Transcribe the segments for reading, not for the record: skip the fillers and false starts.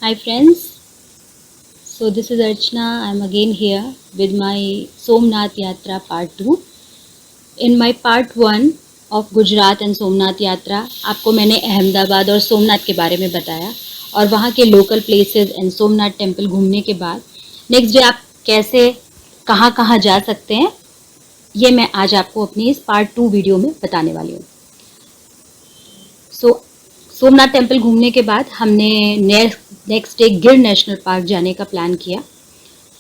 Hi friends, so this is Archana. I am again here with my Somnath Yatra part 2. In my part 1 of Gujarat and Somnath Yatra, आपको मैंने अहमदाबाद और सोमनाथ के बारे में बताया और वहाँ के local places and Somnath temple घूमने के बाद नेक्स्ट डे आप कैसे कहाँ कहाँ जा सकते हैं ये मैं आज आपको अपनी इस पार्ट 2 वीडियो में बताने वाली हूँ। सोमनाथ टेम्पल घूमने के बाद हमने नेक्स्ट डे गिर नेशनल पार्क जाने का प्लान किया।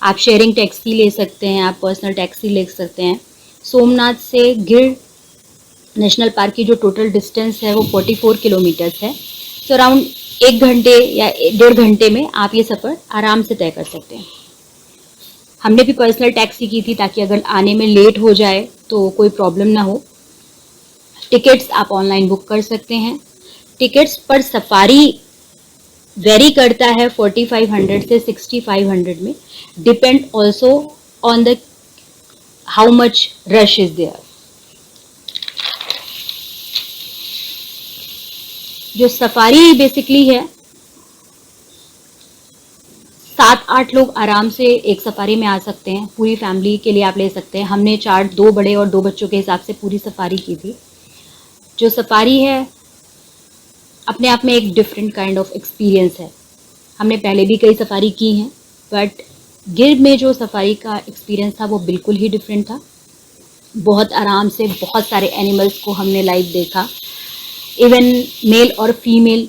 आप शेयरिंग टैक्सी ले सकते हैं, आप पर्सनल टैक्सी ले सकते हैं। सोमनाथ से गिर नेशनल पार्क की जो टोटल डिस्टेंस है वो 44 किलोमीटर्स है। तो अराउंड 1 घंटे या 1.5 घंटे में आप ये सफ़र आराम से तय कर सकते हैं। हमने भी पर्सनल टैक्सी की थी ताकि अगर आने में लेट हो जाए तो कोई प्रॉब्लम ना हो। टिकट्स आप ऑनलाइन बुक कर सकते हैं। टिकट्स पर सफारी वेरी करता है 4500 से 6500 में, depend also on the how much rush is there. जो सफारी बेसिकली है 7-8 लोग आराम से एक सफारी में आ सकते हैं। पूरी फैमिली के लिए आप ले सकते हैं। हमने 2 बड़े और 2 बच्चों के हिसाब से पूरी सफारी की थी। जो सफारी है अपने आप में एक डिफरेंट काइंड ऑफ एक्सपीरियंस है। हमने पहले भी कई सफारी की हैं, बट गिर में जो सफारी का एक्सपीरियंस था वो बिल्कुल ही डिफरेंट था। बहुत आराम से बहुत सारे एनिमल्स को हमने लाइव देखा। इवन मेल और फीमेल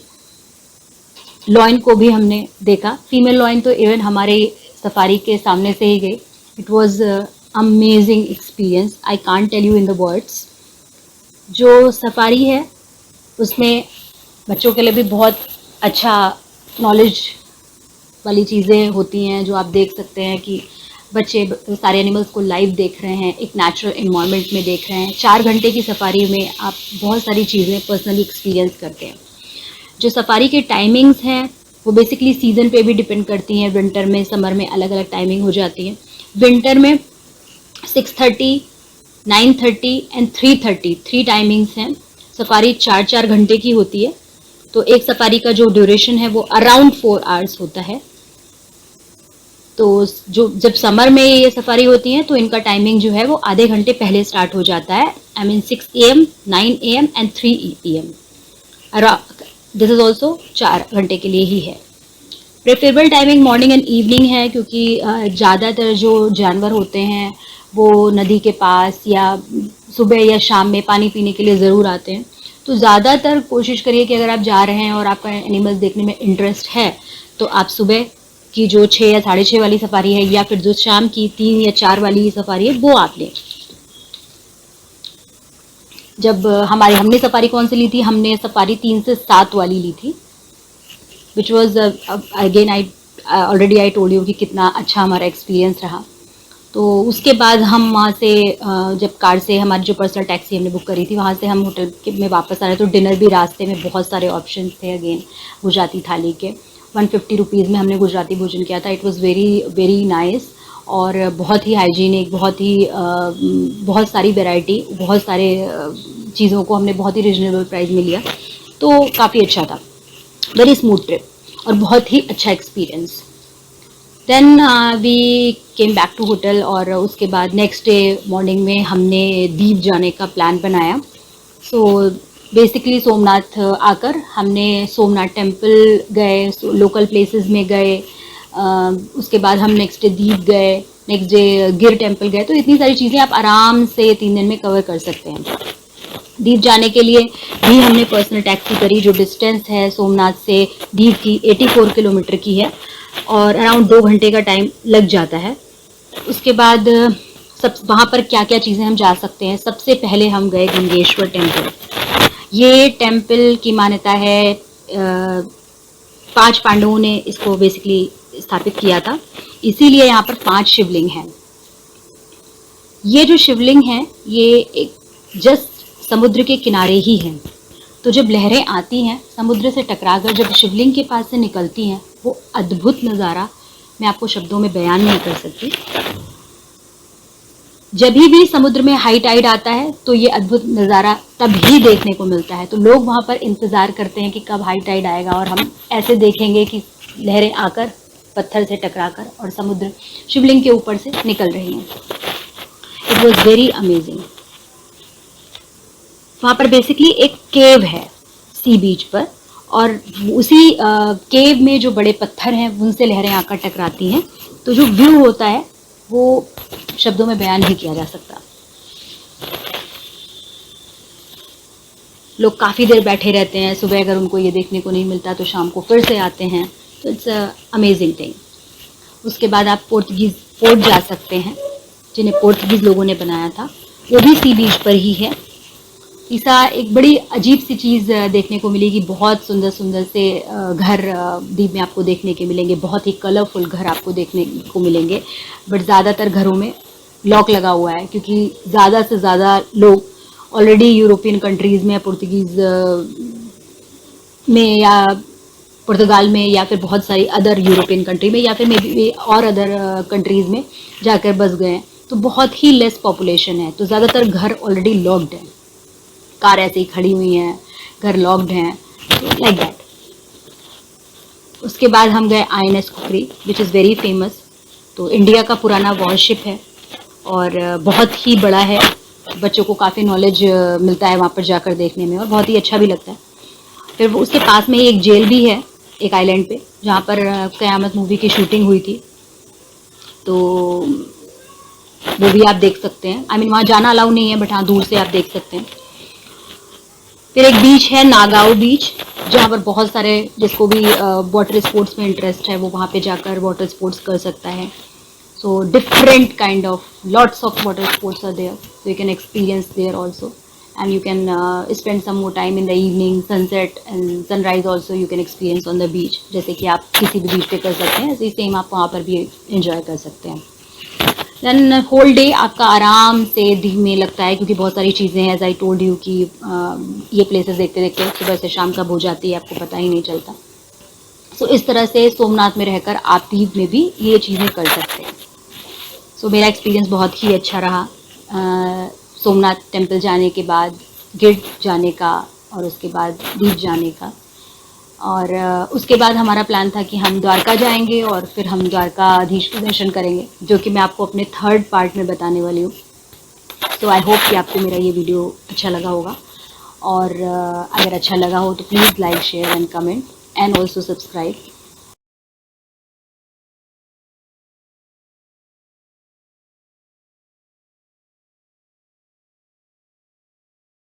लॉयन को भी हमने देखा। फीमेल लॉयन तो इवन हमारे सफारी के सामने से ही गई। It was amazing experience, I can't tell you in the words. जो सफारी है उसमें बच्चों के लिए भी बहुत अच्छा नॉलेज वाली चीज़ें होती हैं जो आप देख सकते हैं कि बच्चे सारे एनिमल्स को लाइव देख रहे हैं, एक नेचुरल एनवायरनमेंट में देख रहे हैं। 4 घंटे की सफारी में आप बहुत सारी चीज़ें पर्सनली एक्सपीरियंस करते हैं। जो सफारी के टाइमिंग्स हैं वो बेसिकली सीज़न पे भी डिपेंड करती हैं। विंटर में, समर में अलग अलग टाइमिंग हो जाती है। विंटर में 6:30, 9:30 एंड 3:30 3 टाइमिंग्स हैं। सफारी 4-4 घंटे की होती है। तो एक सफारी का जो ड्यूरेशन है वो अराउंड 4 आवर्स होता है। तो जो जब समर में ये सफारी होती है तो इनका टाइमिंग जो है वो आधे घंटे पहले स्टार्ट हो जाता है। I mean 6 AM, 9 AM and 3 PM। This is also 4 घंटे के लिए ही है। Preferable timing morning and evening है, क्योंकि ज़्यादातर जो जानवर होते हैं वो नदी के पास या सुबह या शाम में पानी पीने के लिए ज़रूर आते हैं। तो ज़्यादातर कोशिश करिए कि अगर आप जा रहे हैं और आपका एनिमल्स देखने में इंटरेस्ट है तो आप सुबह की जो 6 या 6:30 वाली सफारी है या फिर जो शाम की 3 या 4 वाली सफारी है वो आप लें। जब हमने सफारी कौन सी ली थी, हमने सफारी 3 से 7 वाली ली थी, which was again I already I told you कि कितना अच्छा हमारा एक्सपीरियंस रहा। तो उसके बाद हम वहाँ से जब कार से हमारी जो पर्सनल टैक्सी हमने बुक करी थी वहाँ से हम होटल में वापस आ रहे तो डिनर भी रास्ते में बहुत सारे ऑप्शंस थे। अगेन गुजराती थाली के 150 रुपीज़ में हमने गुजराती भोजन किया था। It was very very nice और बहुत ही हाइजीनिक, बहुत सारी वैरायटी, बहुत सारे चीज़ों को हमने बहुत ही रिजनेबल प्राइस में लिया। तो काफ़ी अच्छा था, वेरी स्मूथ ट्रिप और बहुत ही अच्छा experience. Then we came back to hotel और उसके बाद नेक्स्ट डे मॉर्निंग में हमने दीप जाने का प्लान बनाया। सो बेसिकली सोमनाथ आकर हमने सोमनाथ टेम्पल गए, लोकल प्लेसेस में गए। उसके बाद हम नेक्स्ट डे दीप गए, नेक्स्ट डे गिर टेम्पल गए। तो इतनी सारी चीज़ें आप आराम से 3 दिन में कवर कर सकते हैं। दीप जाने के लिए भी हमने पर्सनल टैक्सी करी। जो डिस्टेंस है सोमनाथ से दीप की 84 किलोमीटर की है और अराउंड 2 घंटे का टाइम लग जाता है। उसके बाद सब वहाँ पर क्या क्या चीज़ें हम जा सकते हैं। सबसे पहले हम गए गंगेश्वर टेम्पल। ये टेम्पल की मान्यता है 5 पांडवों ने इसको बेसिकली स्थापित किया था, इसीलिए यहाँ पर 5 शिवलिंग हैं। ये जो शिवलिंग हैं ये एक जस्ट समुद्र के किनारे ही हैं। तो जब लहरें आती हैं समुद्र से टकराकर जब शिवलिंग के पास से निकलती हैं, वो अद्भुत नज़ारा मैं आपको शब्दों में बयान नहीं कर सकती। जब भी समुद्र में हाई टाइड आता है तो ये अद्भुत नज़ारा तभी देखने को मिलता है। तो लोग वहाँ पर इंतज़ार करते हैं कि कब हाई टाइड आएगा और हम ऐसे देखेंगे कि लहरें आकर पत्थर से टकराकर और समुद्र शिवलिंग के ऊपर से निकल रही हैं। It was very amazing. वहाँ पर बेसिकली एक केव है सी बीच पर, और उसी केव में जो बड़े पत्थर हैं उनसे लहरें आकर टकराती हैं। तो जो व्यू होता है वो शब्दों में बयान नहीं किया जा सकता। लोग काफ़ी देर बैठे रहते हैं, सुबह अगर उनको ये देखने को नहीं मिलता तो शाम को फिर से आते हैं। तो इट्स अमेजिंग थिंग। उसके बाद आप पोर्तुगीज़ फोर्ट जा सकते हैं, जिन्हें पोर्तुगीज़ लोगों ने बनाया था, वो भी सी बीच पर ही है। तीसरा एक बड़ी अजीब सी चीज़ देखने को मिलेगी। बहुत सुंदर सुंदर से घर द्वीप में आपको देखने के मिलेंगे। बहुत ही कलरफुल घर आपको देखने को मिलेंगे। बट ज़्यादातर घरों में लॉक लगा हुआ है, क्योंकि ज़्यादा से ज़्यादा लोग ऑलरेडी यूरोपियन कंट्रीज़ में, पुर्तगीज़ में या पुर्तगाल में या फिर बहुत सारी अदर यूरोपियन कंट्री में या फिर मे बी और अदर कंट्रीज़ में जाकर बस गए हैं। तो बहुत ही लेस पॉपुलेशन है, तो ज़्यादातर घर ऑलरेडी लॉक्ड हैं। कार ऐसे ही खड़ी हुई हैं, घर लॉक्ड हैं, लाइक दैट। उसके बाद हम गए INS Khukri, which is very famous. तो इंडिया का पुराना वॉरशिप है और बहुत ही बड़ा है। बच्चों को काफ़ी नॉलेज मिलता है वहाँ पर जाकर देखने में, और बहुत ही अच्छा भी लगता है। फिर उसके पास में ही एक जेल भी है, एक आइलैंड पे, जहाँ पर क़यामत मूवी की शूटिंग हुई थी। तो वो भी आप देख सकते हैं। आई मीन वहाँ जाना अलाउ नहीं है, बट हाँ दूर से आप देख सकते हैं। फिर एक बीच है नागाओ बीच, जहाँ पर बहुत सारे, जिसको भी वाटर स्पोर्ट्स में इंटरेस्ट है वो वहाँ पे जाकर वाटर स्पोर्ट्स कर सकता है। So different kind of lots of water sports are there, so you can experience there also, and you can spend some more time in the evening. Sunset and sunrise also you can experience on the beach. जैसे कि आप किसी भी बीच पे कर सकते हैं, ऐसे ही सेम आप वहाँ पर भी इंजॉय कर सकते हैं। देन होल डे आपका आराम से द्वीप में लगता है, क्योंकि बहुत सारी चीज़ें हैं, एज आई टोल्ड यू कि ये प्लेसेस देखते देखते सुबह से शाम कब हो जाती है आपको पता ही नहीं चलता। सो इस तरह से सोमनाथ में रहकर आप द्वीप में भी ये चीज़ें कर सकते हैं। सो मेरा एक्सपीरियंस बहुत ही अच्छा रहा सोमनाथ टेम्पल जाने के बाद, गिर जाने का, और उसके बाद द्वीप जाने का। और उसके बाद हमारा प्लान था कि हम द्वारका जाएंगे और फिर हम द्वारकाधीश के दर्शन करेंगे, जो कि मैं आपको अपने थर्ड पार्ट में बताने वाली हूँ। सो आई होप कि आपको मेरा ये वीडियो अच्छा लगा होगा, और अगर अच्छा लगा हो तो please like, share and comment and also subscribe.